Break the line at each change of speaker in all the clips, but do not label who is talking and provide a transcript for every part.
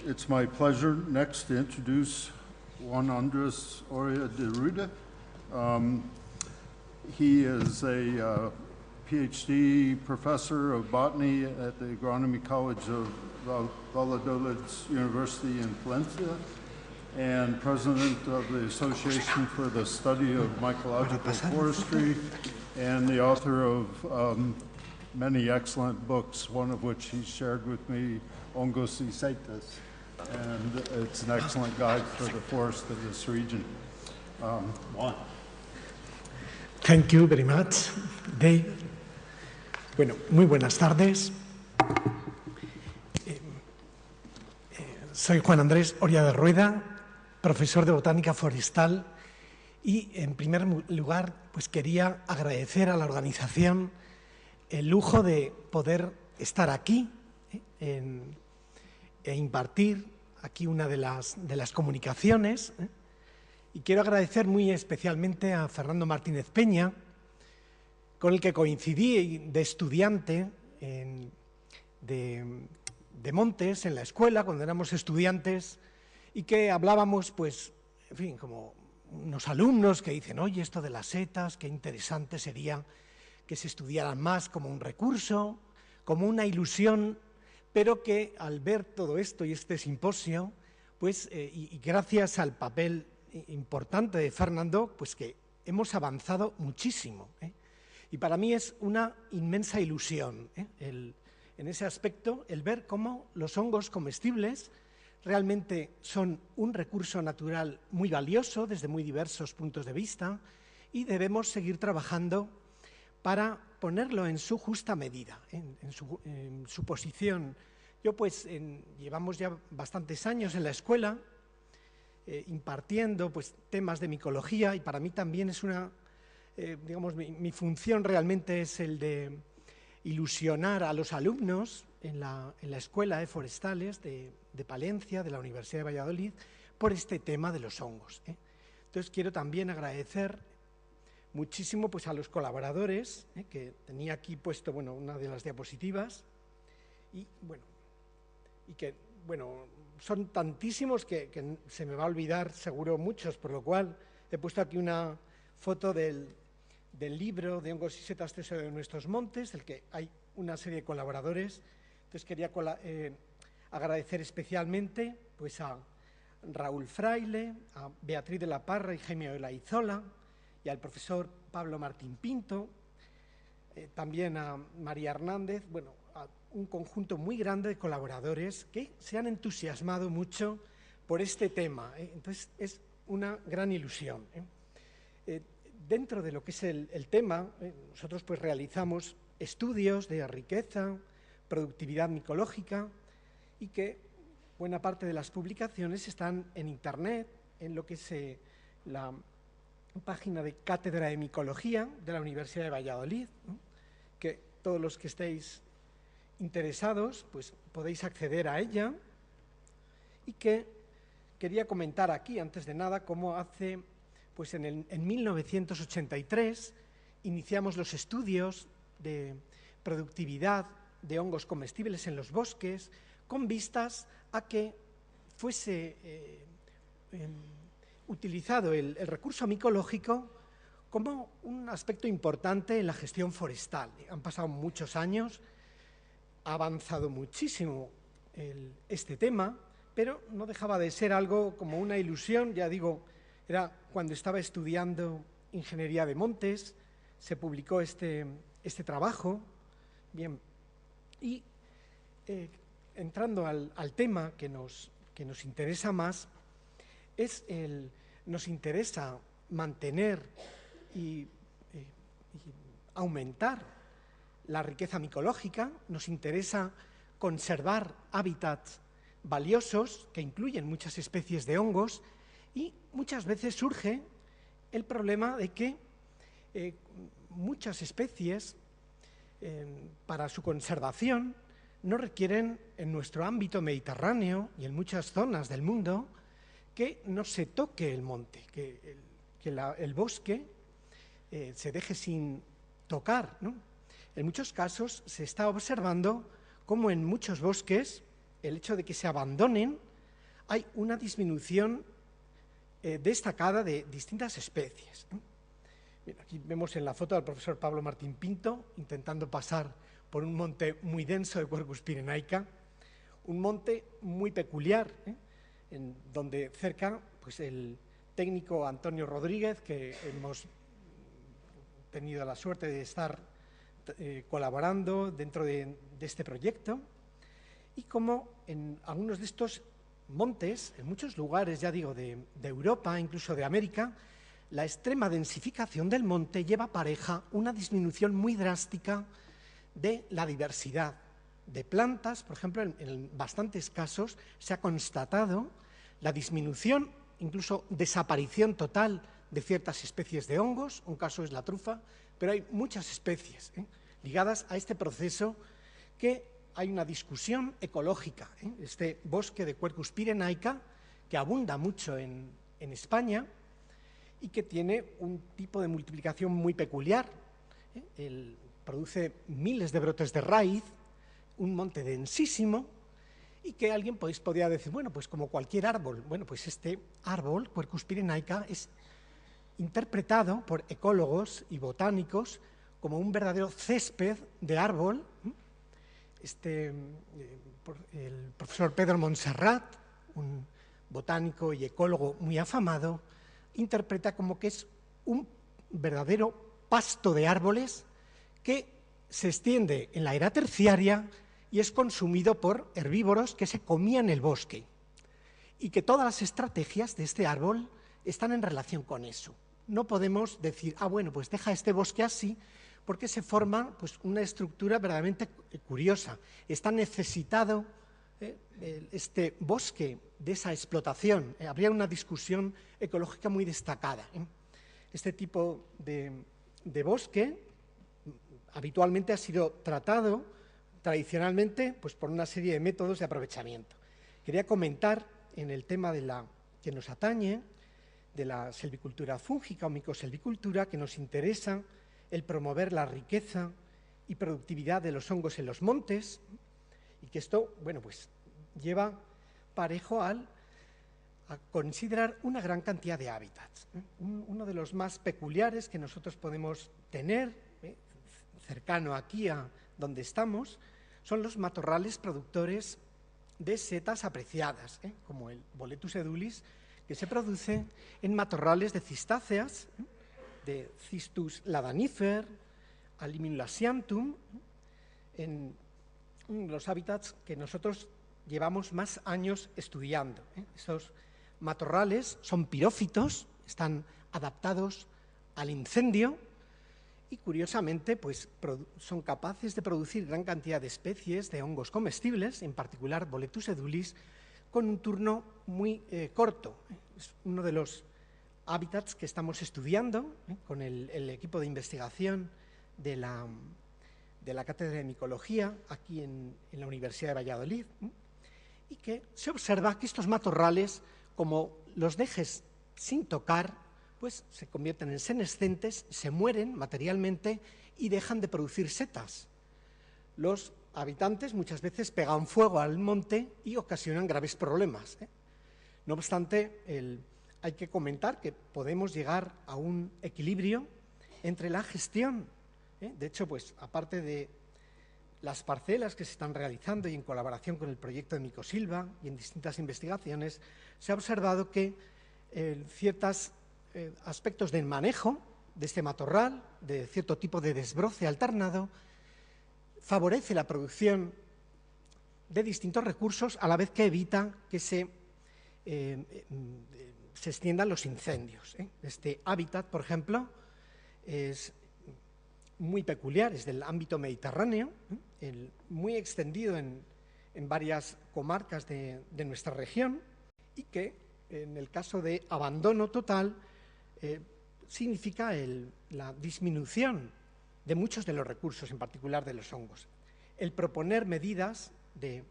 It's my pleasure next to introduce Juan Andres Oria de Ruda. He is a PhD professor of botany at the Agronomy College of Valladolid University in Palencia and president of the Association for the Study of Mycological Forestry and the author of many excellent books, one of which he shared with me, Hongos y Setas, and it's an excellent guide for the forest of this region. Juan.
Thank you very much, Dave. Bueno, muy buenas tardes. Soy Juan Andrés Oria de Rueda, profesor de Botánica Forestal, y en primer lugar pues quería agradecer a la organización el lujo de poder estar aquí e impartir aquí una de las comunicaciones. Y quiero agradecer muy especialmente a Fernando Martínez Peña, con el que coincidí de estudiante de Montes en la escuela, cuando éramos estudiantes, y que hablábamos, pues, en fin, como unos alumnos que dicen, oye, esto de las setas, qué interesante sería que se estudiaran más como un recurso, como una ilusión, pero que al ver todo esto y este simposio, pues, y gracias al papel importante de Fernando, pues que hemos avanzado muchísimo. Y para mí es una inmensa ilusión, en ese aspecto, el ver cómo los hongos comestibles realmente son un recurso natural muy valioso desde muy diversos puntos de vista y debemos seguir trabajando para ponerlo en su justa medida, en su posición. Yo pues llevamos ya bastantes años en la escuela impartiendo pues temas de micología y para mí también es una, digamos, mi función realmente es el de ilusionar a los alumnos en la Escuela de Forestales de Palencia, de la Universidad de Valladolid, por este tema de los hongos. Entonces quiero también agradecer muchísimo pues, a los colaboradores, que tenía aquí puesto bueno, una de las diapositivas, y que son tantísimos que se me va a olvidar seguro muchos, por lo cual he puesto aquí una foto del libro de Hongos y Setas, Tesoro de nuestros montes, del que hay una serie de colaboradores. Entonces quería agradecer especialmente pues, a Raúl Fraile, a Beatriz de la Parra y Jaime Olaizola, y al profesor Pablo Martín Pinto, también a María Hernández, bueno, a un conjunto muy grande de colaboradores que se han entusiasmado mucho por este tema. Entonces es una gran ilusión. Dentro de lo que es el tema, nosotros pues realizamos estudios de riqueza, productividad micológica y que buena parte de las publicaciones están en Internet, en lo que es la página de Cátedra de Micología de la Universidad de Valladolid, que todos los que estéis interesados pues podéis acceder a ella, y que quería comentar aquí, antes de nada, cómo hace... Pues en 1983 iniciamos los estudios de productividad de hongos comestibles en los bosques con vistas a que fuese utilizado el recurso micológico como un aspecto importante en la gestión forestal. Han pasado muchos años, ha avanzado muchísimo este tema, pero no dejaba de ser algo como una ilusión, ya digo. Era cuando estaba estudiando Ingeniería de Montes, se publicó este trabajo. Bien, y entrando al tema que nos interesa más, nos interesa mantener y aumentar la riqueza micológica, nos interesa conservar hábitats valiosos que incluyen muchas especies de hongos. Y muchas veces surge el problema de que muchas especies, para su conservación, no requieren en nuestro ámbito mediterráneo y en muchas zonas del mundo que no se toque el monte, que el bosque se deje sin tocar, ¿no? En muchos casos se está observando cómo en muchos bosques el hecho de que se abandonen hay una disminución destacada de distintas especies. Bien, aquí vemos en la foto al profesor Pablo Martín Pinto intentando pasar por un monte muy denso de Quercus pyrenaica, un monte muy peculiar, en donde cerca pues, el técnico Antonio Rodríguez, que hemos tenido la suerte de estar colaborando dentro de este proyecto, y como en algunos de estos montes, en muchos lugares, ya digo, de Europa, incluso de América, la extrema densificación del monte lleva pareja una disminución muy drástica de la diversidad de plantas. Por ejemplo, en bastantes casos se ha constatado la disminución, incluso desaparición total de ciertas especies de hongos, un caso es la trufa, pero hay muchas especies ligadas a este proceso que hay una discusión ecológica. Este bosque de Quercus pyrenaica, que abunda mucho en España y que tiene un tipo de multiplicación muy peculiar. Produce miles de brotes de raíz, un monte densísimo, y que alguien podría decir, bueno, pues como cualquier árbol. Bueno, pues este árbol, Quercus pyrenaica, es interpretado por ecólogos y botánicos como un verdadero césped de árbol. El profesor Pedro Montserrat, un botánico y ecólogo muy afamado, interpreta como que es un verdadero pasto de árboles que se extiende en la era terciaria y es consumido por herbívoros que se comían el bosque, y que todas las estrategias de este árbol están en relación con eso. No podemos decir, bueno, pues deja este bosque así, porque se forma pues, una estructura verdaderamente curiosa. Está necesitado este bosque de esa explotación. Habría una discusión ecológica muy destacada. Este tipo de bosque habitualmente ha sido tratado tradicionalmente pues, por una serie de métodos de aprovechamiento. Quería comentar en el tema que nos atañe, de la silvicultura fúngica o micosilvicultura, que nos interesa el promover la riqueza y productividad de los hongos en los montes, y que esto, bueno, pues lleva parejo a considerar una gran cantidad de hábitats. Uno de los más peculiares que nosotros podemos tener, cercano aquí a donde estamos, son los matorrales productores de setas apreciadas, como el Boletus edulis, que se produce en matorrales de cistáceas, de Cistus ladanifer, Aliminum lasianthum, en los hábitats que nosotros llevamos más años estudiando. Estos matorrales son pirófitos, están adaptados al incendio y, curiosamente, pues, son capaces de producir gran cantidad de especies de hongos comestibles, en particular Boletus edulis, con un turno muy corto. Es uno de los hábitats que estamos estudiando con el equipo de investigación de la Cátedra de Micología aquí en la Universidad de Valladolid, y que se observa que estos matorrales, como los dejes sin tocar, pues se convierten en senescentes, se mueren materialmente y dejan de producir setas. Los habitantes muchas veces pegan fuego al monte y ocasionan graves problemas. No obstante, hay que comentar que podemos llegar a un equilibrio entre la gestión. De hecho, pues, aparte de las parcelas que se están realizando y en colaboración con el proyecto de Micosilva y en distintas investigaciones, se ha observado que ciertos aspectos del manejo de este matorral, de cierto tipo de desbroce alternado, favorece la producción de distintos recursos a la vez que evita que se extiendan los incendios. Este hábitat, por ejemplo, es muy peculiar, es del ámbito mediterráneo, muy extendido en varias comarcas de nuestra región, y que en el caso de abandono total significa la disminución de muchos de los recursos, en particular de los hongos. El proponer medidas de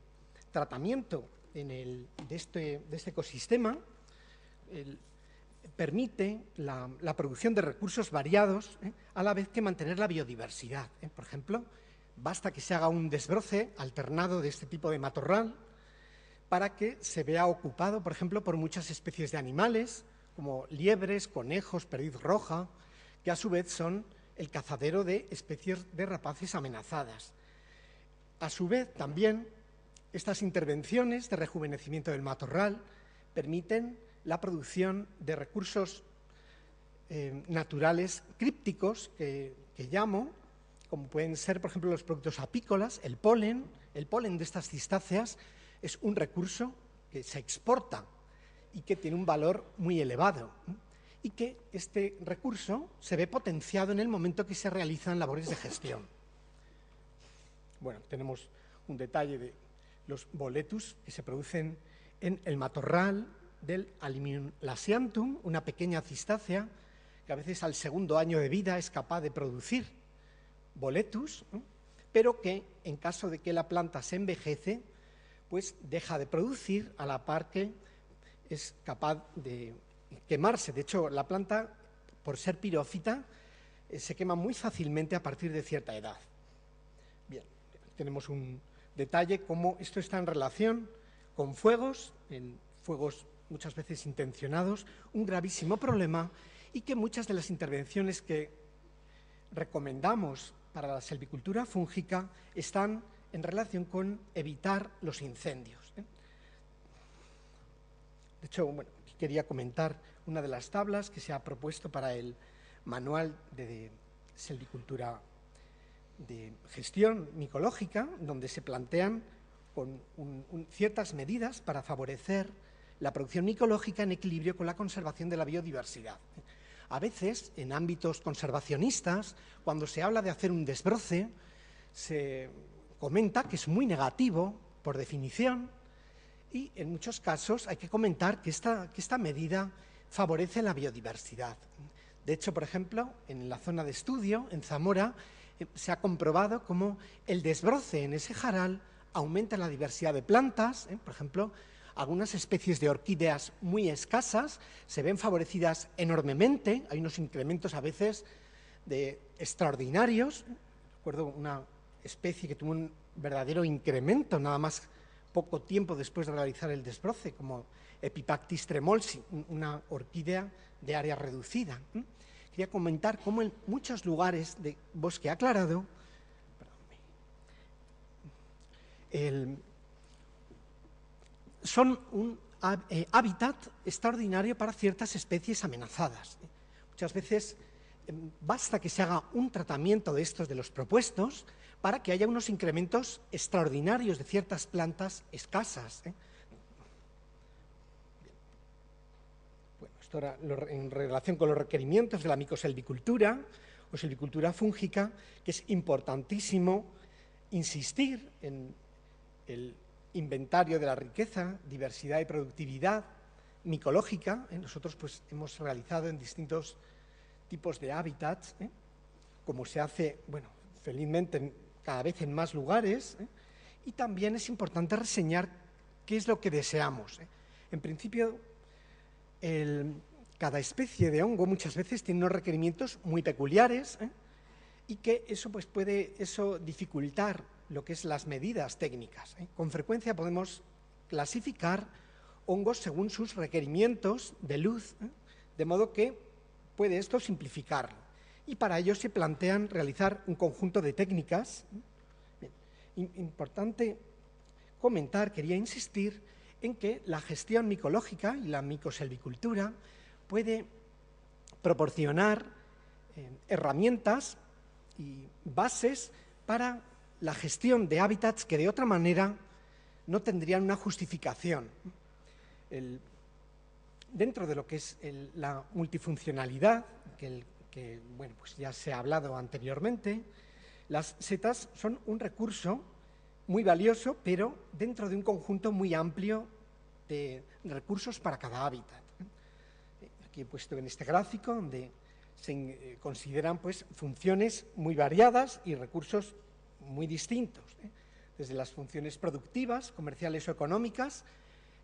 tratamiento de este ecosistema permite la producción de recursos variados, a la vez que mantener la biodiversidad. Por ejemplo, basta que se haga un desbroce alternado de este tipo de matorral para que se vea ocupado, por ejemplo, por muchas especies de animales, como liebres, conejos, perdiz roja, que a su vez son el cazadero de especies de rapaces amenazadas. A su vez, también, estas intervenciones de rejuvenecimiento del matorral permiten la producción de recursos naturales crípticos que llamo, como pueden ser, por ejemplo, los productos apícolas, el polen de estas cistáceas es un recurso que se exporta y que tiene un valor muy elevado, y que este recurso se ve potenciado en el momento que se realizan labores de gestión. Bueno, tenemos un detalle de los boletus que se producen en el matorral del Alimium lasianthum, una pequeña cistácea que a veces al segundo año de vida es capaz de producir boletus, pero que en caso de que la planta se envejece, pues deja de producir a la par que es capaz de quemarse. De hecho, la planta, por ser pirófita, se quema muy fácilmente a partir de cierta edad. Bien, tenemos un detalle cómo esto está en relación con fuegos, en fuegos muchas veces intencionados, un gravísimo problema, y que muchas de las intervenciones que recomendamos para la silvicultura fúngica están en relación con evitar los incendios. De hecho, bueno, aquí quería comentar una de las tablas que se ha propuesto para el manual de silvicultura de gestión micológica, donde se plantean con ciertas medidas para favorecer la producción micológica en equilibrio con la conservación de la biodiversidad. A veces, en ámbitos conservacionistas, cuando se habla de hacer un desbroce, se comenta que es muy negativo, por definición, y en muchos casos hay que comentar que esta medida favorece la biodiversidad. De hecho, por ejemplo, en la zona de estudio, en Zamora, se ha comprobado cómo el desbroce en ese jaral aumenta la diversidad de plantas. Por ejemplo, algunas especies de orquídeas muy escasas se ven favorecidas enormemente, hay unos incrementos a veces extraordinarios. Recuerdo una especie que tuvo un verdadero incremento nada más poco tiempo después de realizar el desbroce, como Epipactis tremolsi, una orquídea de área reducida. Quería comentar cómo en muchos lugares de bosque aclarado son un hábitat extraordinario para ciertas especies amenazadas. Muchas veces basta que se haga un tratamiento de estos, de los propuestos, para que haya unos incrementos extraordinarios de ciertas plantas escasas. Bueno, esto era en relación con los requerimientos de la micoselvicultura o silvicultura fúngica, que es importantísimo insistir en el inventario de la riqueza, diversidad y productividad micológica. Nosotros pues hemos realizado en distintos tipos de hábitats, como se hace, bueno, felizmente cada vez en más lugares, y también es importante reseñar qué es lo que deseamos. En principio, cada especie de hongo muchas veces tiene unos requerimientos muy peculiares, y que eso pues puede dificultar lo que es las medidas técnicas. Con frecuencia podemos clasificar hongos según sus requerimientos de luz, de modo que puede esto simplificarlo. Y para ello se plantean realizar un conjunto de técnicas. Importante comentar, quería insistir en que la gestión micológica y la micoselvicultura puede proporcionar herramientas y bases para la gestión de hábitats que de otra manera no tendrían una justificación. Dentro de lo que es la multifuncionalidad, que bueno, pues ya se ha hablado anteriormente, las setas son un recurso muy valioso, pero dentro de un conjunto muy amplio de recursos para cada hábitat. Aquí he puesto en este gráfico donde se consideran pues funciones muy variadas y recursos muy distintos, desde las funciones productivas, comerciales o económicas.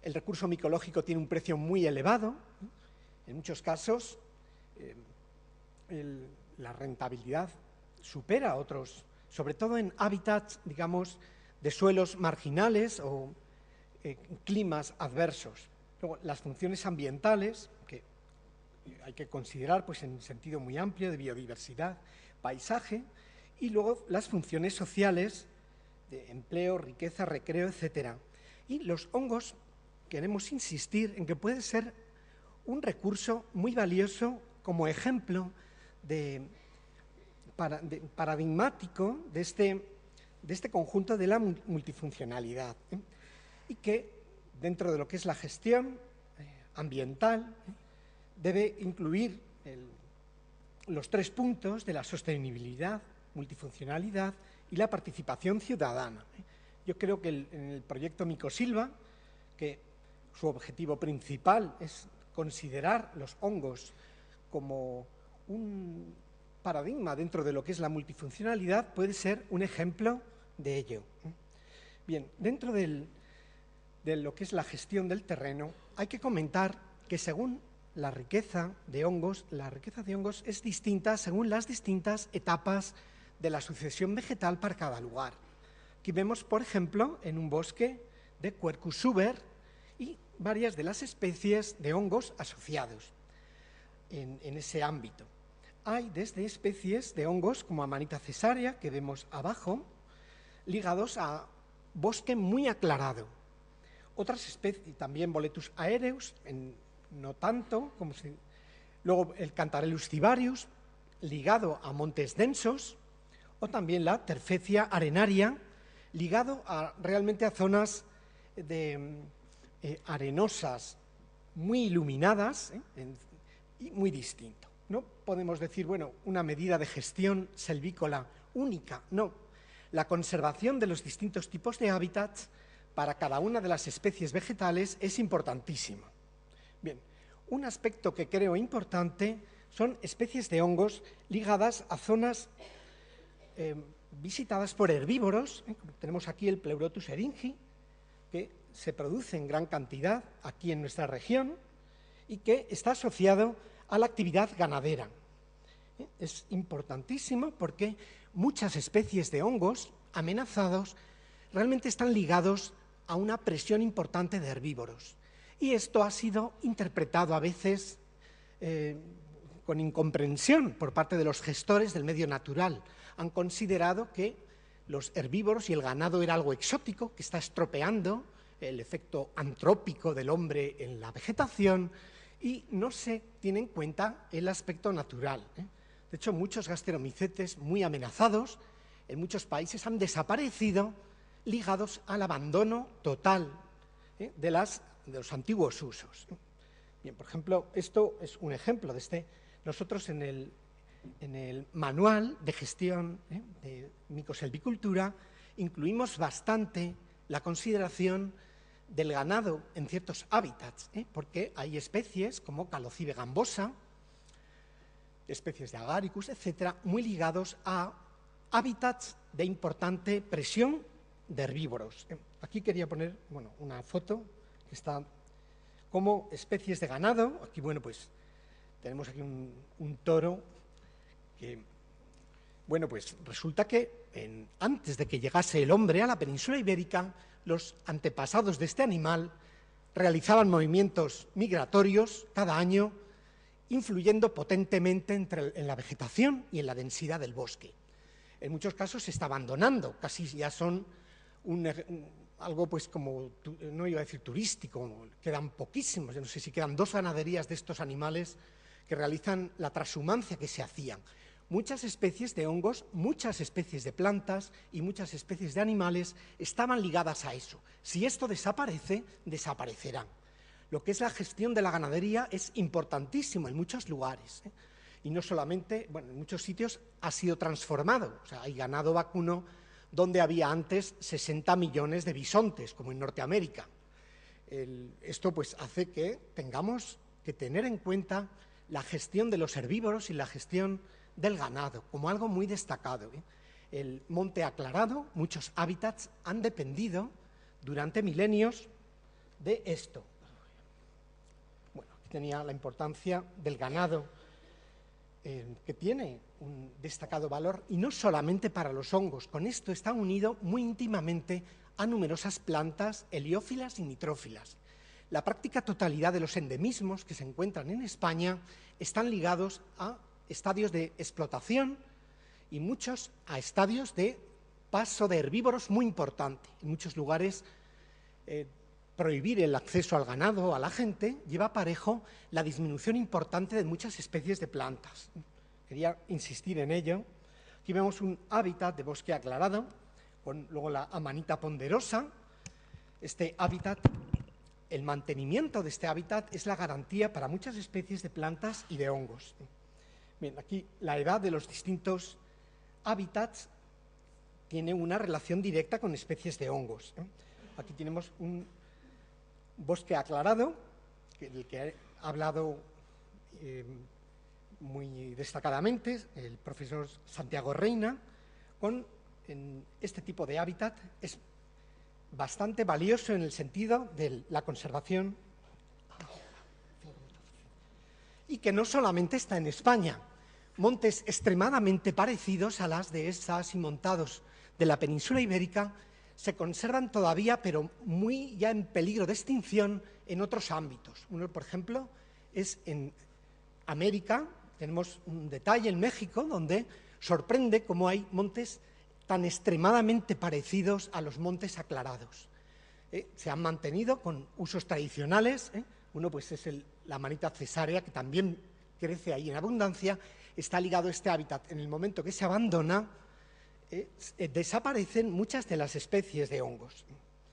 El recurso micológico tiene un precio muy elevado. En muchos casos, la rentabilidad supera a otros, sobre todo en hábitats, digamos, de suelos marginales o climas adversos. Luego, las funciones ambientales, que hay que considerar pues, en sentido muy amplio de biodiversidad, paisaje, y luego las funciones sociales de empleo, riqueza, recreo, etc. Y los hongos, queremos insistir en que puede ser un recurso muy valioso como ejemplo paradigmático de este conjunto de la multifuncionalidad, y que dentro de lo que es la gestión ambiental debe incluir los 3 puntos de la sostenibilidad, multifuncionalidad y la participación ciudadana. Yo creo que en el proyecto Mycosilva, que su objetivo principal es considerar los hongos como un paradigma dentro de lo que es la multifuncionalidad, puede ser un ejemplo de ello. Bien, dentro de lo que es la gestión del terreno, hay que comentar que según la riqueza de hongos es distinta según las distintas etapas de la sucesión vegetal para cada lugar. Aquí vemos, por ejemplo, en un bosque de Quercus suber y varias de las especies de hongos asociados en ese ámbito. Hay desde especies de hongos como Amanita cesárea, que vemos abajo, ligados a bosque muy aclarado. Otras especies, también Boletus aereus, no tanto, luego el Cantarellus cibarius, ligado a montes densos, o también la Terfecia arenaria, ligado realmente a zonas arenosas muy iluminadas y muy distinto. No podemos decir, bueno, una medida de gestión selvícola única, no. La conservación de los distintos tipos de hábitats para cada una de las especies vegetales es importantísimo. Bien, un aspecto que creo importante son especies de hongos ligadas a zonas visitadas por herbívoros. Tenemos aquí el Pleurotus eringi, que se produce en gran cantidad aquí en nuestra región y que está asociado a la actividad ganadera. Es importantísimo porque muchas especies de hongos amenazados realmente están ligados a una presión importante de herbívoros. Y esto ha sido interpretado a veces con incomprensión por parte de los gestores del medio natural. Han considerado que los herbívoros y el ganado era algo exótico, que está estropeando el efecto antrópico del hombre en la vegetación, y no se tiene en cuenta el aspecto natural. De hecho, muchos gasteromicetes muy amenazados en muchos países han desaparecido ligados al abandono total de los antiguos usos. Bien, por ejemplo, esto es un ejemplo de nosotros en el manual de gestión de micoselvicultura incluimos bastante la consideración del ganado en ciertos hábitats, porque hay especies como Calocibe gambosa, especies de Agaricus, etcétera, muy ligados a hábitats de importante presión de herbívoros. Aquí quería poner una foto que está como especies de ganado. Aquí, pues tenemos aquí un toro que, pues resulta que antes de que llegase el hombre a la península ibérica, los antepasados de este animal realizaban movimientos migratorios cada año, influyendo potentemente en la vegetación y en la densidad del bosque. En muchos casos se está abandonando, casi ya son algo pues como, no iba a decir turístico, quedan poquísimos, yo no sé si quedan 2 ganaderías de estos animales que realizan la transhumancia que se hacían. Muchas especies de hongos, muchas especies de plantas y muchas especies de animales estaban ligadas a eso. Si esto desaparece, desaparecerán. Lo que es la gestión de la ganadería es importantísimo en muchos lugares, y no solamente, en muchos sitios ha sido transformado. O sea, hay ganado vacuno donde había antes 60 millones de bisontes, como en Norteamérica. Esto pues hace que tengamos que tener en cuenta la gestión de los herbívoros y la gestión del ganado como algo muy destacado. El monte aclarado, muchos hábitats han dependido durante milenios de esto. Aquí tenía la importancia del ganado, que tiene un destacado valor, y no solamente para los hongos. Con esto está unido muy íntimamente a numerosas plantas heliófilas y nitrófilas. La práctica totalidad de los endemismos que se encuentran en España están ligados a estadios de explotación y muchos a estadios de paso de herbívoros muy importante. En muchos lugares prohibir el acceso al ganado, a la gente, lleva aparejo la disminución importante de muchas especies de plantas. Quería insistir en ello. Aquí vemos un hábitat de bosque aclarado, con luego la amanita ponderosa. Este hábitat, el mantenimiento de este hábitat es la garantía para muchas especies de plantas y de hongos. Bien, aquí la edad de los distintos hábitats tiene una relación directa con especies de hongos. Aquí tenemos un bosque aclarado, del que ha hablado muy destacadamente el profesor Santiago Reina. En este tipo de hábitat es bastante valioso en el sentido de la conservación y que no solamente está en España. Montes extremadamente parecidos a las dehesas y montados de la península ibérica se conservan todavía, pero muy ya en peligro de extinción en otros ámbitos. Uno, por ejemplo, es en América. Tenemos un detalle en México donde sorprende cómo hay montes tan extremadamente parecidos a los montes aclarados. Se han mantenido con usos tradicionales. Uno pues es la amanita cesárea, que también crece ahí en abundancia. Está ligado a este hábitat. En el momento que se abandona, desaparecen muchas de las especies de hongos.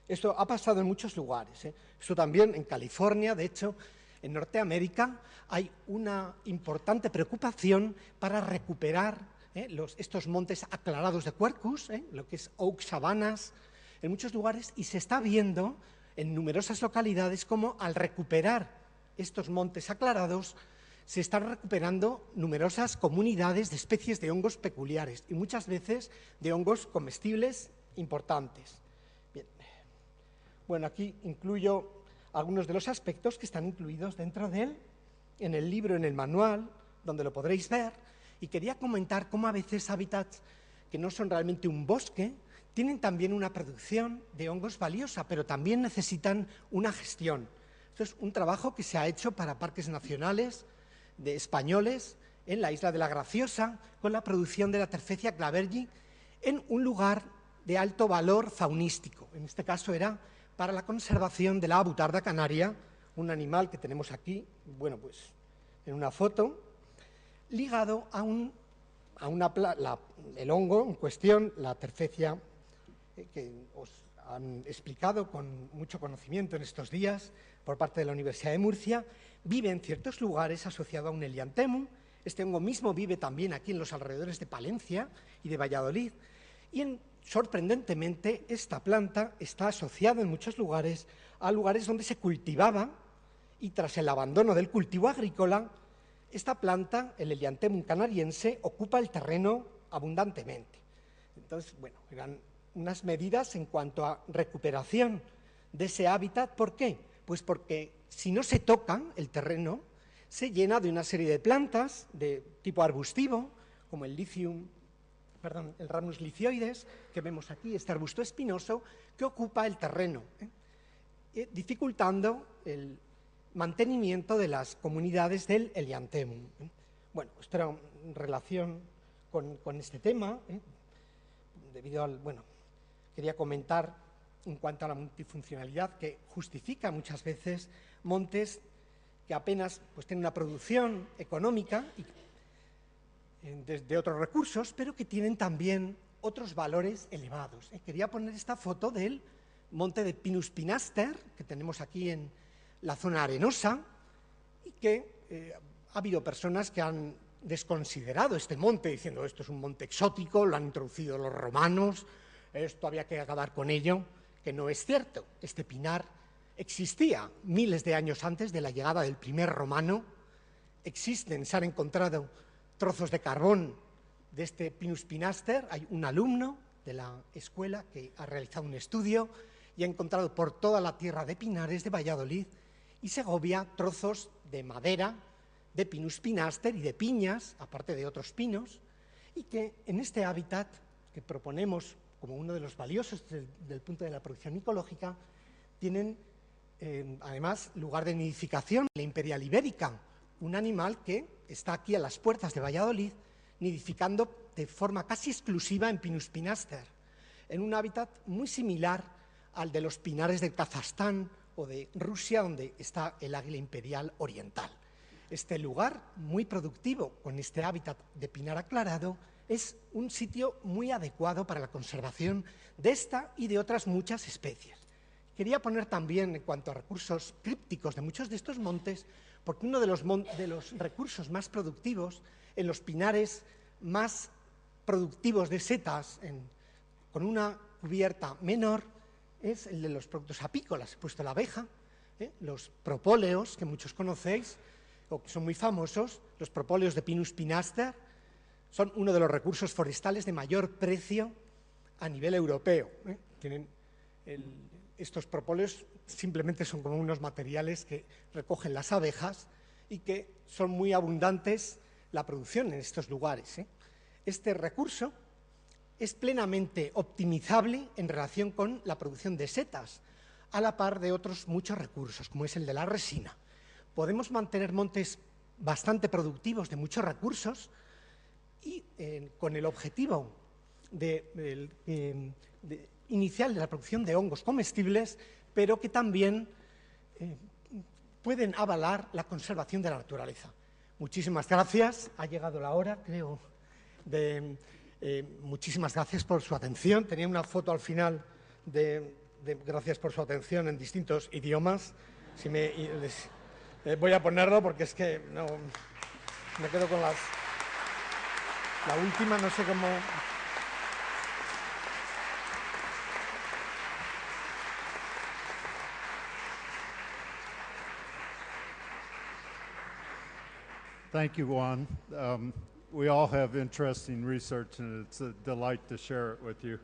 Esto ha pasado en muchos lugares. Esto también en California. De hecho, en Norteamérica hay una importante preocupación para recuperar estos montes aclarados de Quercus, lo que es oak sabanas, en muchos lugares, y se está viendo en numerosas localidades cómo al recuperar estos montes aclarados se están recuperando numerosas comunidades de especies de hongos peculiares y muchas veces de hongos comestibles importantes. Bien. Bueno, aquí incluyo algunos de los aspectos que están incluidos dentro de él, en el libro, en el manual, donde lo podréis ver, y quería comentar cómo a veces hábitats que no son realmente un bosque tienen también una producción de hongos valiosa, pero también necesitan una gestión. Esto es un trabajo que se ha hecho para parques nacionales de españoles en la isla de la Graciosa, con la producción de la Terfecia clavergi en un lugar de alto valor faunístico. En este caso era para la conservación de la abutarda canaria, un animal que tenemos aquí, bueno, pues en una foto, ligado a el hongo en cuestión, la Terfecia, que os han explicado con mucho conocimiento en estos días por parte de la Universidad de Murcia, vive en ciertos lugares asociado a un Helianthemum. Este hongo mismo vive también aquí en los alrededores de Palencia y de Valladolid, y sorprendentemente esta planta está asociada en muchos lugares a lugares donde se cultivaba, y tras el abandono del cultivo agrícola, esta planta, el Helianthemum canariense, ocupa el terreno abundantemente. Entonces, bueno, eran unas medidas en cuanto a recuperación de ese hábitat. ¿Por qué? Pues porque si no se toca el terreno, se llena de una serie de plantas de tipo arbustivo, como el Rhamnus licioides, que vemos aquí, este arbusto espinoso, que ocupa el terreno, dificultando el mantenimiento de las comunidades del Helianthemum. Bueno, esto era en relación con este tema, debido al, bueno, quería comentar en cuanto a la multifuncionalidad que justifica muchas veces montes que apenas pues tienen una producción económica de otros recursos, pero que tienen también otros valores elevados. Quería poner esta foto del monte de Pinus pinaster, que tenemos aquí en la zona arenosa, y que ha habido personas que han desconsiderado este monte, diciendo esto es un monte exótico, lo han introducido los romanos, esto había que acabar con ello, que no es cierto. Este pinar existía miles de años antes de la llegada del primer romano. Se han encontrado trozos de carbón de este Pinus pinaster. Hay un alumno de la escuela que ha realizado un estudio y ha encontrado por toda la tierra de pinares de Valladolid y Segovia trozos de madera de Pinus pinaster y de piñas, aparte de otros pinos, y que en este hábitat que proponemos como uno de los valiosos del punto de la producción micológica, tienen además lugar de nidificación, la imperial ibérica, un animal que está aquí a las puertas de Valladolid, nidificando de forma casi exclusiva en Pinus pinaster, en un hábitat muy similar al de los pinares de Kazajstán o de Rusia, donde está el águila imperial oriental. Este lugar, muy productivo, con este hábitat de pinar aclarado, es un sitio muy adecuado para la conservación de esta y de otras muchas especies. Quería poner también, en cuanto a recursos crípticos de muchos de estos montes, porque uno de los recursos más productivos en los pinares más productivos de setas, con una cubierta menor, es el de los productos apícolas. He puesto la abeja, los propóleos, que muchos conocéis, o que son muy famosos, los propóleos de Pinus pinaster, son uno de los recursos forestales de mayor precio a nivel europeo. Estos propóleos simplemente son como unos materiales que recogen las abejas y que son muy abundantes la producción en estos lugares. Este recurso es plenamente optimizable en relación con la producción de setas, a la par de otros muchos recursos, como es el de la resina. Podemos mantener montes bastante productivos de muchos recursos y con el objetivo inicial de la producción de hongos comestibles, pero que también pueden avalar la conservación de la naturaleza. Muchísimas gracias. Ha llegado la hora, creo, muchísimas gracias por su atención. Tenía una foto al final de gracias por su atención en distintos idiomas. Voy a ponerlo porque es que no me quedo con la última, no sé cómo.
Thank you, Juan. We all have interesting research, and it's a delight to share it with you.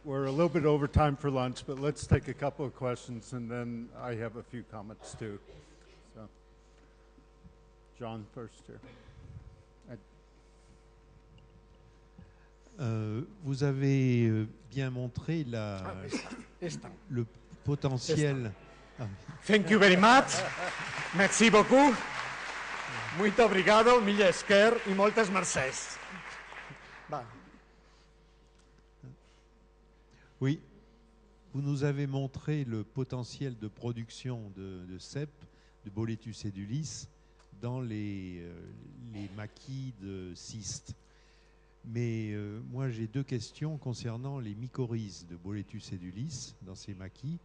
We're a little bit over time for lunch, but let's take a couple of questions, and then I have a few comments too. So, John first here.
Vous avez bien montré le potentiel.
Thank you very much. Merci beaucoup. Muito obrigado, mille esquer y moltes mercès.
Oui, vous nous avez montré le potentiel de production de cèpes, de Boletus edulis, dans les maquis de cystes. Mais moi, j'ai deux questions concernant les mycorhizes de Boletus edulis dans ces maquis.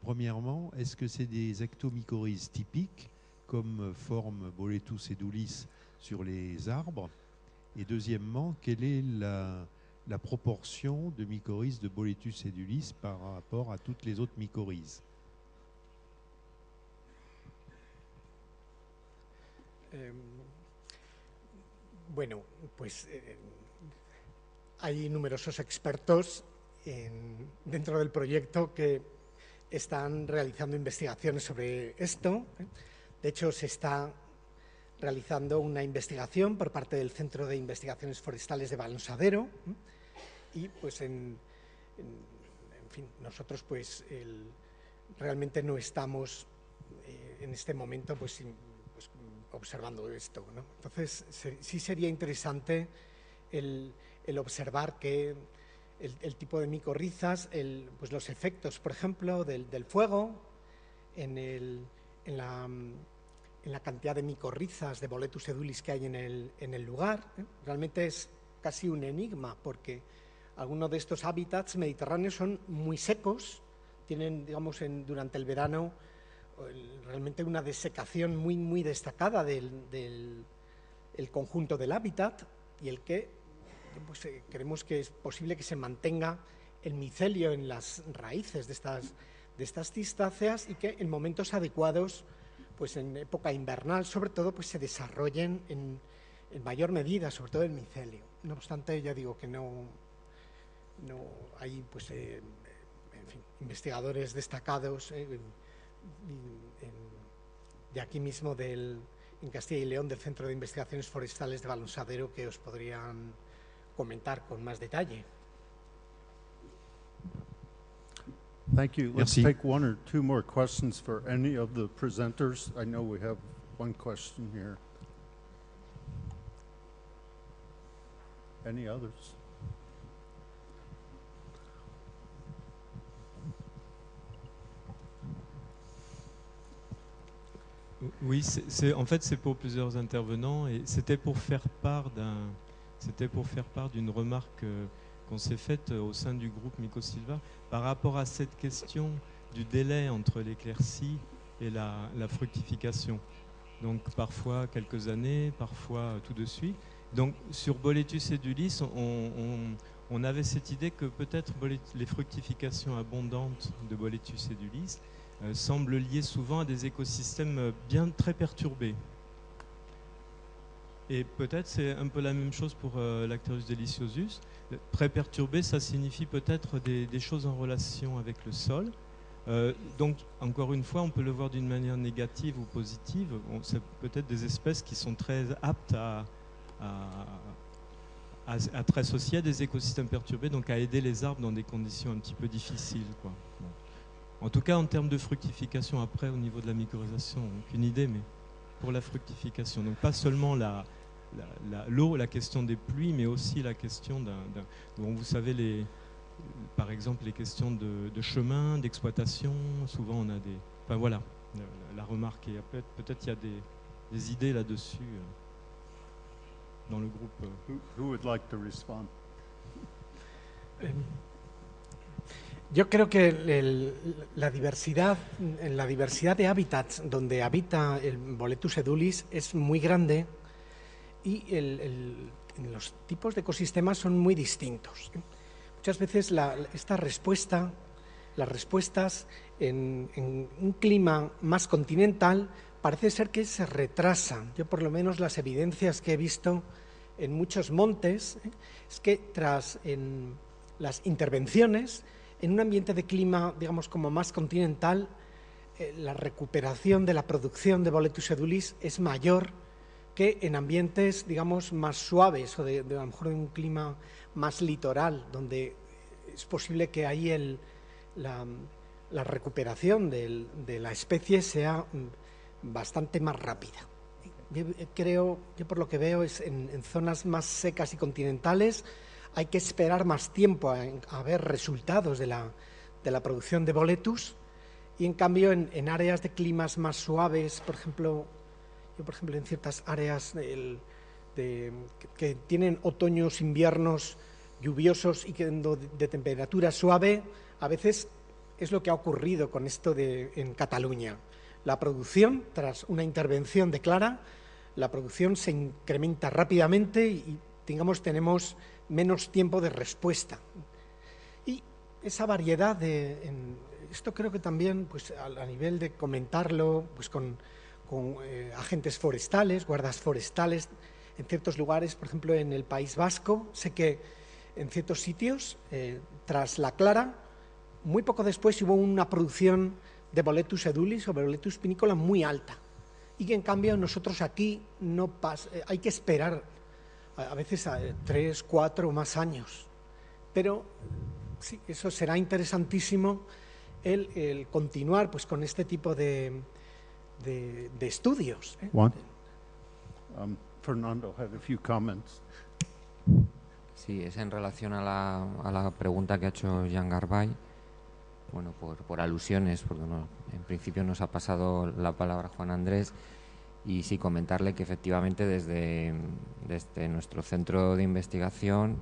Premièrement, est-ce que c'est des ectomycorhizes typiques, comme forme Boletus edulis sur les arbres? Et deuxièmement, quelle est la proportion de mycorhizes de Boletus edulis par rapport à toutes les autres mycorhizes?
Bueno, pues hay numerosos expertos dentro del proyecto que están realizando investigaciones sobre esto. De hecho, se está realizando una investigación por parte del Centro de Investigaciones Forestales de Balonsadero y, pues, en fin, nosotros, pues, realmente no estamos en este momento, pues observando esto, ¿no? Entonces, sí sería interesante el observar que el tipo de micorrizas, pues los efectos, por ejemplo, del fuego en la cantidad de micorrizas de Boletus edulis que hay en el lugar. Realmente es casi un enigma, porque algunos de estos hábitats mediterráneos son muy secos, tienen, digamos, durante el verano realmente una desecación muy, muy destacada del conjunto del hábitat, y el que pues, creemos que es posible que se mantenga el micelio en las raíces de estas cistáceas y que en momentos adecuados, pues en época invernal sobre todo, pues se desarrollen en mayor medida, sobre todo el micelio. No obstante, ya digo que no hay, pues, en fin, investigadores destacados de aquí mismo en Castilla y León, del Centro de Investigaciones Forestales de Balonsadero, que os podrían comentar con más detalle.
Thank you. Let's
Merci.
take one or two more questions for any of the presenters. I know we have one question here. Any others?
Oui, en fait, c'est pour plusieurs intervenants et c'était pour faire part d'une remarque qu'on s'est faite au sein du groupe Mycosilva par rapport à cette question du délai entre l'éclaircie et la fructification. Donc parfois quelques années, parfois tout de suite. Donc sur Boletus edulis, on avait cette idée que peut-être les fructifications abondantes de Boletus edulis semblent liées souvent à des écosystèmes bien très perturbés. Et peut-être c'est un peu la même chose pour Lactarius deliciosus. Très perturbé, ça signifie peut-être des choses en relation avec le sol. Donc, encore une fois, on peut le voir d'une manière négative ou positive. C'est peut-être des espèces qui sont très aptes à être associées à des écosystèmes perturbés, donc à aider les arbres dans des conditions un petit peu difficiles, quoi. Bon. En tout cas, en termes de fructification, après, au niveau de la mycorhisation, aucune idée, mais pour la fructification. Donc, pas seulement l'eau, la question des pluies, mais aussi la question bon, vous savez, par exemple, les questions de chemin, d'exploitation. Souvent, on a des... Enfin, voilà, la remarque. Et peut-être il y a des idées là-dessus dans le groupe.
Who would like to respond?
Yo creo que la diversidad de hábitats donde habita el Boletus edulis es muy grande y los tipos de ecosistemas son muy distintos. Muchas veces las respuestas en un clima más continental parece ser que se retrasan. Yo por lo menos las evidencias que he visto en muchos montes es que tras las intervenciones en un ambiente de clima, digamos, como más continental, la recuperación de la producción de Boletus edulis es mayor que en ambientes, digamos, más suaves o a lo mejor de un clima más litoral, donde es posible que ahí la recuperación de la especie sea bastante más rápida. Yo por lo que veo es en zonas más secas y continentales hay que esperar más tiempo a ver resultados de la producción de Boletus, y en cambio en áreas de climas más suaves, por ejemplo, en ciertas áreas que tienen otoños, inviernos lluviosos y de temperatura suave, a veces es lo que ha ocurrido con esto en Cataluña. La producción, tras una intervención de Clara, la producción se incrementa rápidamente y tenemos menos tiempo de respuesta. Y esa variedad esto creo que también, pues a nivel de comentarlo, pues con agentes forestales, guardas forestales, en ciertos lugares, por ejemplo en el País Vasco, sé que en ciertos sitios, tras la Clara, muy poco después hubo una producción de Boletus edulis o Boletus pinicola muy alta, y que en cambio nosotros aquí no pasa, hay que esperar a veces 3, 4 o más años. Pero sí, eso será interesantísimo el continuar pues con este tipo de estudios.
Juan? Fernando had a few comments.
Sí, es en relación a la pregunta que ha hecho Jean Garbay. Bueno, por alusiones, porque en principio nos ha pasado la palabra Juan Andrés, y sí comentarle que efectivamente desde nuestro centro de investigación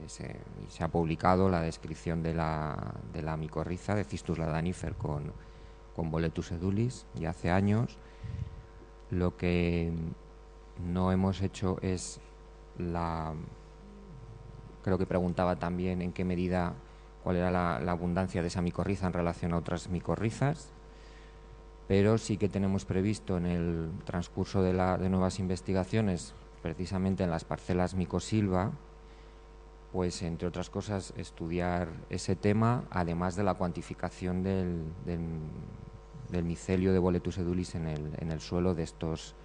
se ha publicado la descripción de la micorriza de Cistus ladanifer con Boletus edulis ya hace años. Lo que no hemos hecho es creo que preguntaba también en qué medida, cuál era la abundancia de esa micorriza en relación a otras micorrizas, pero sí que tenemos previsto en el transcurso de nuevas investigaciones, precisamente en las parcelas Mycosilva, pues entre otras cosas estudiar ese tema, además de la cuantificación del micelio de Boletus edulis en el suelo de estos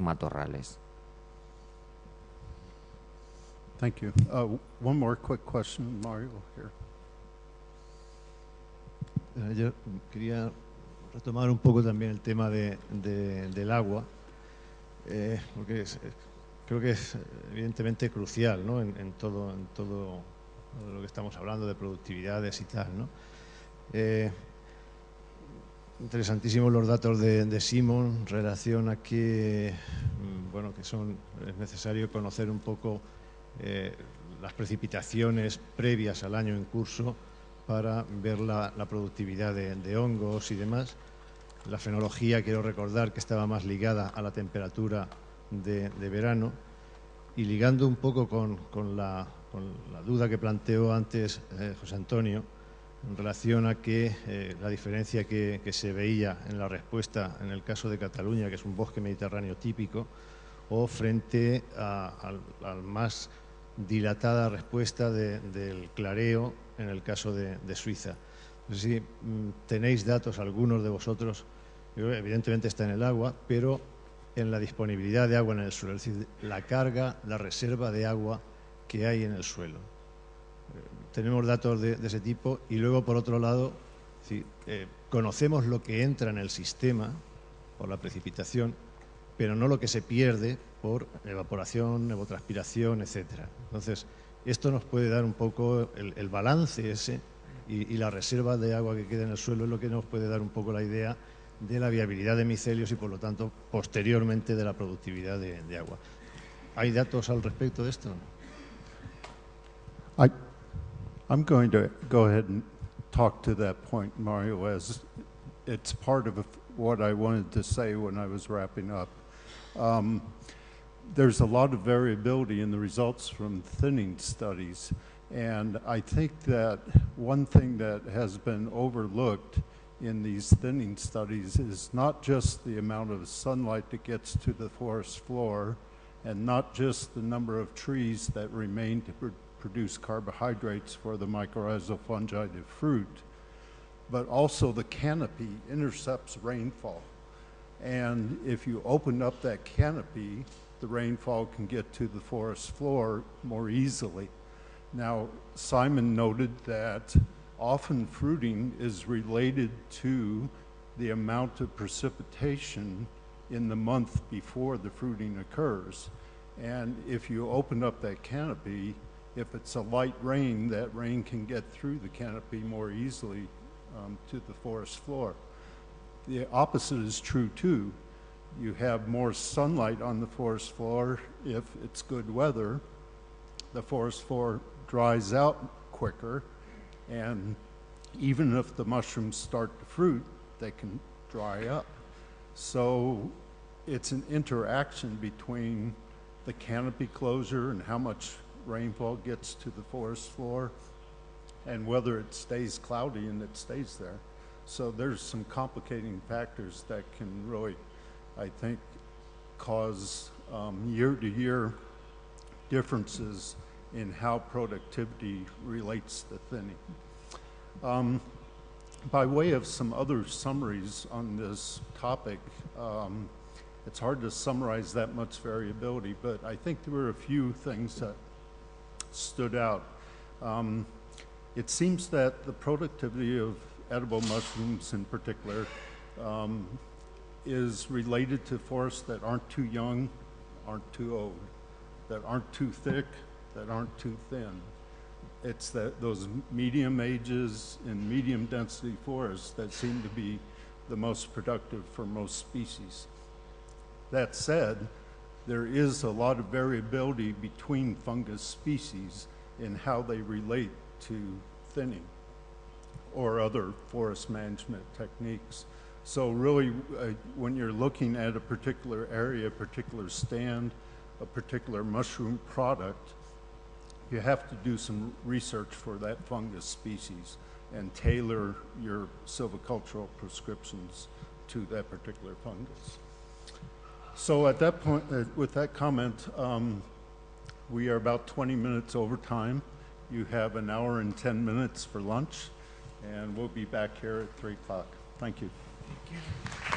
matorrales.
Thank you. One more quick question, Mario, here.
Yo quería retomar un poco también el tema del agua, porque creo que es evidentemente crucial, ¿no? en todo lo que estamos hablando de productividades y tal, ¿no? Interesantísimos los datos de Simon en relación a que, bueno, que es necesario conocer un poco las precipitaciones previas al año en curso para ver la productividad de hongos y demás. La fenología, quiero recordar que estaba más ligada a la temperatura de verano, y ligando un poco con la duda que planteó antes José Antonio en relación a que la diferencia que se veía en la respuesta en el caso de Cataluña, que es un bosque mediterráneo típico, o frente al más dilatada respuesta del clareo en el caso de Suiza. No sé si tenéis datos, algunos de vosotros, evidentemente está en el agua, pero en la disponibilidad de agua en el suelo, es decir, la carga, la reserva de agua que hay en el suelo. Tenemos datos de ese tipo, y luego, por otro lado, sí, conocemos lo que entra en el sistema por la precipitación, pero no lo que se pierde por evaporación, evapotranspiración, etcétera. Entonces, esto nos puede dar un poco el balance ese, y la reserva de agua que queda en el suelo es lo que nos puede dar un poco la idea de la viabilidad de micelios y, por lo tanto, posteriormente de la productividad de agua. ¿Hay datos al respecto de esto?
I'm going to go ahead and talk to that point, Mario, as it's part of what I wanted to say when I was wrapping up. There's a lot of variability in the results from thinning studies, and I think that one thing that has been overlooked in these thinning studies is not just the amount of sunlight that gets to the forest floor, and not just the number of trees that remain to produce carbohydrates for the mycorrhizal fungi to fruit, but also the canopy intercepts rainfall. And if you open up that canopy, the rainfall can get to the forest floor more easily. Now, Simon noted that often fruiting is related to the amount of precipitation in the month before the fruiting occurs. And if you open up that canopy, if it's a light rain, that rain can get through the canopy more easily to the forest floor. The opposite is true too. You have more sunlight on the forest floor if it's good weather. The forest floor dries out quicker, and even if the mushrooms start to fruit, they can dry up. So it's an interaction between the canopy closure and how much rainfall gets to the forest floor, and whether it stays cloudy and it stays there. So there's some complicating factors that can really, I think, cause year-to-year differences in how productivity relates to thinning. By way of some other summaries on this topic, it's hard to summarize that much variability, but I think there were a few things that stood out. It seems that the productivity of edible mushrooms in particular is related to forests that aren't too young, aren't too old, that aren't too thick, that aren't too thin. It's those medium ages and medium density forests that seem to be the most productive for most species. That said, there is a lot of variability between fungus species in how they relate to thinning or other forest management techniques. So really, when you're looking at a particular area, a particular stand, a particular mushroom product, you have to do some research for that fungus species and tailor your silvicultural prescriptions to that particular fungus. So at that point, with that comment, we are about 20 minutes over time. You have an hour and 10 minutes for lunch, and we'll be back here at 3 o'clock. Thank you.
Thank you.